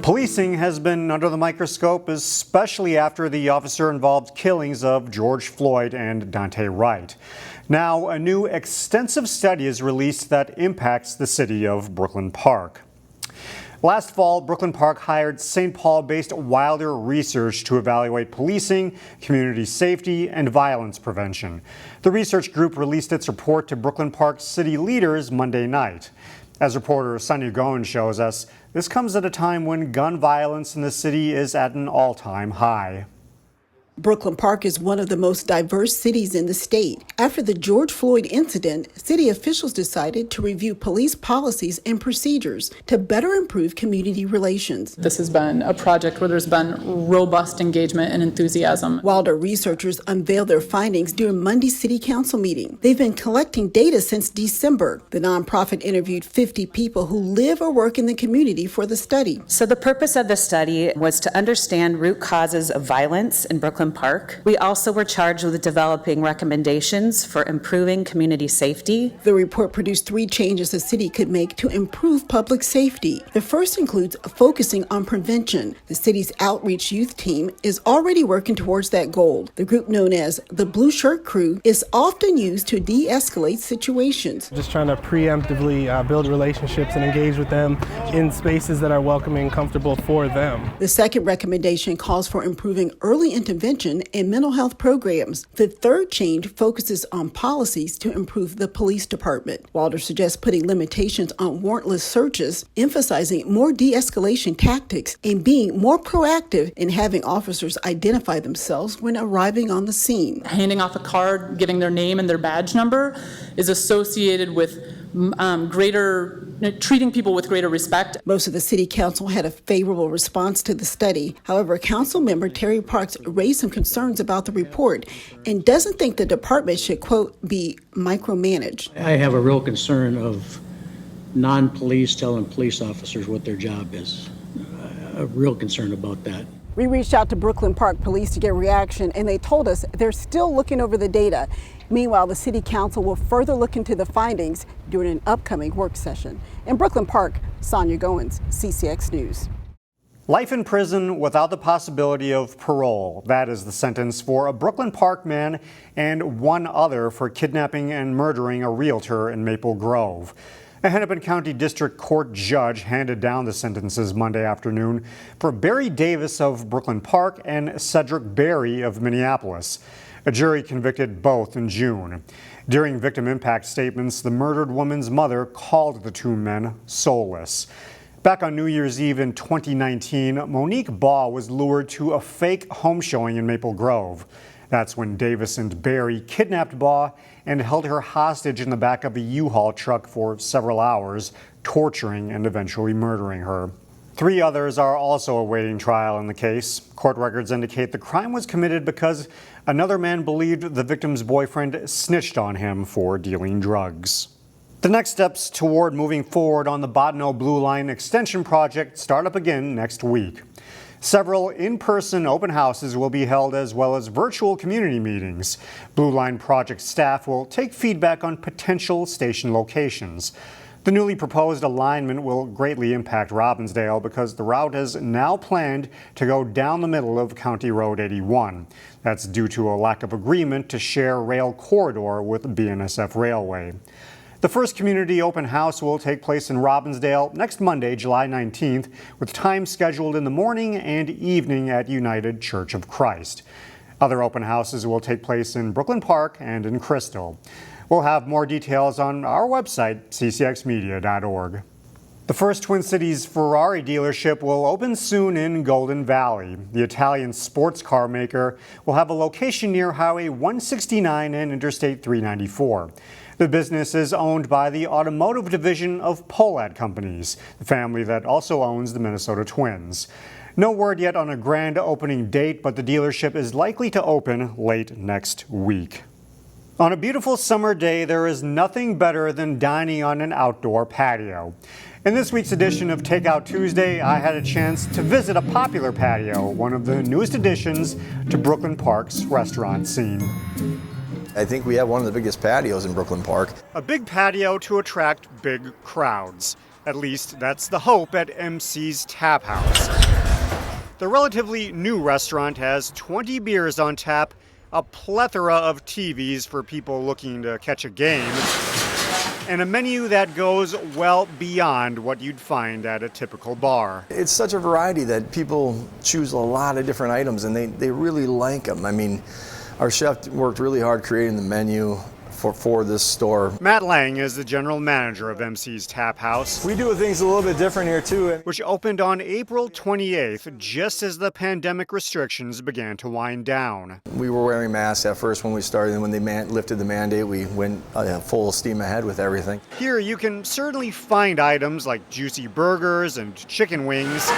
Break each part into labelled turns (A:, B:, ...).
A: Policing has been under the microscope, especially after the officer-involved killings of George Floyd and Daunte Wright. Now, a new extensive study is released that impacts the city of Brooklyn Park. Last fall, Brooklyn Park hired St. Paul-based Wilder Research to evaluate policing, community safety, and violence prevention. The research group released its report to Brooklyn Park city leaders Monday night. As reporter Sonia Goen shows us, this comes at a time when gun violence in the city is at an all-time high.
B: Brooklyn Park is one of the most diverse cities in the state. After the George Floyd incident, city officials decided to review police policies and procedures to better improve community relations.
C: This has been a project where there's been robust engagement and enthusiasm.
B: Wilder researchers unveiled their findings during Monday's city council meeting. They've been collecting data since December. The nonprofit interviewed 50 people who live or work in the community for the study.
D: So the purpose of the study was to understand root causes of violence in Brooklyn Park. We also were charged with developing recommendations for improving community safety.
B: The report produced 3 changes the city could make to improve public safety. The first includes focusing on prevention. The city's outreach youth team is already working towards that goal. The group known as the Blue Shirt Crew is often used to de-escalate situations.
E: Just trying to preemptively build relationships and engage with them in spaces that are welcoming and comfortable for them.
B: The second recommendation calls for improving early intervention and mental health programs. The third change focuses on policies to improve the police department. Wilder suggests putting limitations on warrantless searches, emphasizing more de-escalation tactics, and being more proactive in having officers identify themselves when arriving on the scene.
C: Handing off a card, giving their name and their badge number is associated with treating people with greater respect.
B: Most of the city council had a favorable response to the study. However, council member Terry Parks raised some concerns about the report and doesn't think the department should, quote, be micromanaged.
F: I have a real concern of non-police telling police officers what their job is. A real concern about that.
B: We reached out to Brooklyn Park Police to get reaction, and they told us they're still looking over the data. Meanwhile, the City Council will further look into the findings during an upcoming work session. In Brooklyn Park, Sonia Goins, CCX News.
A: Life in prison without the possibility of parole. That is the sentence for a Brooklyn Park man and one other for kidnapping and murdering a realtor in Maple Grove. A Hennepin County District Court judge handed down the sentences Monday afternoon for Barry Davis of Brooklyn Park and CEDRIC Berry of Minneapolis. A jury convicted both in June. During victim impact statements, the murdered woman's mother called the 2 men soulless. Back on New Year's Eve in 2019, Monique Baugh was lured to a fake home showing in Maple Grove. That's when Davis and Berry kidnapped Baugh and held her hostage in the back of a U-Haul truck for several hours, torturing and eventually murdering her. 3 others are also awaiting trial in the case. Court records indicate the crime was committed because another man believed the victim's boyfriend snitched on him for dealing drugs. The next steps toward moving forward on the Bottineau Blue Line extension project start up again next week. Several in-person open houses will be held as well as virtual community meetings. Blue Line project staff will take feedback on potential station locations. The newly proposed alignment will greatly impact Robbinsdale because the route is now planned to go down the middle of County Road 81. That's due to a lack of agreement to share rail corridor with BNSF Railway. The first community open house will take place in Robbinsdale next Monday, July 19th, with time scheduled in the morning and evening at United Church of Christ. Other open houses will take place in Brooklyn Park and in Crystal. We'll have more details on our website, ccxmedia.org. The first Twin Cities Ferrari dealership will open soon in Golden Valley. The Italian sports car maker will have a location near Highway 169 and Interstate 394. The business is owned by the automotive division of Pohlad Companies, the family that also owns the Minnesota Twins. No word yet on a grand opening date, but the dealership is likely to open late next week. On a beautiful summer day, there is nothing better than dining on an outdoor patio. In this week's edition of Takeout Tuesday, I had a chance to visit a popular patio, one of the newest additions to Brooklyn Park's restaurant scene.
G: I think we have one of the biggest patios in Brooklyn Park.
A: A big patio to attract big crowds. At least that's the hope at MC's Tap House. The relatively new restaurant has 20 beers on tap, a plethora of TVs for people looking to catch a game, and a menu that goes well beyond what you'd find at a typical bar.
G: It's such a variety that people choose a lot of different items and they really like them. I mean, our chef worked really hard creating the menu for this store.
A: Matt Lang is the general manager of MC's Tap House.
H: We do things a little bit different here too.
A: Which opened on April 28th, just as the pandemic restrictions began to wind down.
G: We were wearing masks at first when we started, and when they lifted the mandate, we went full steam ahead with everything.
A: Here you can certainly find items like juicy burgers and chicken wings.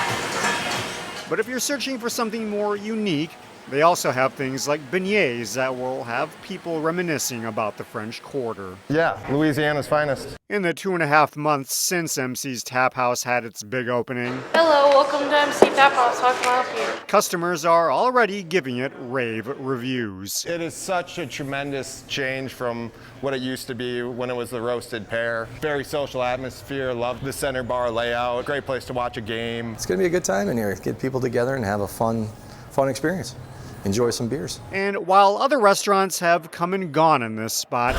A: But if you're searching for something more unique, they also have things like beignets that will have people reminiscing about the French Quarter.
H: Yeah, Louisiana's finest.
A: In the 2.5 months since MC's Tap House had its big opening,
I: Hello, welcome to MC Tap House. How can I help you?
A: customers are already giving it rave reviews.
H: It is such a tremendous change from what it used to be when it was the roasted pear. Very social atmosphere, love the center bar layout, great place to watch a game.
G: It's going to be a good time in here. Get people together and have a fun experience. Enjoy some beers.
A: And while other restaurants have come and gone in this spot,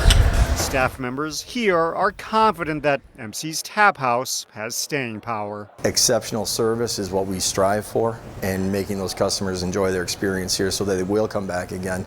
A: staff members here are confident that MC's Tap House has staying power.
G: Exceptional service is what we strive for, and making those customers enjoy their experience here so that they will come back again.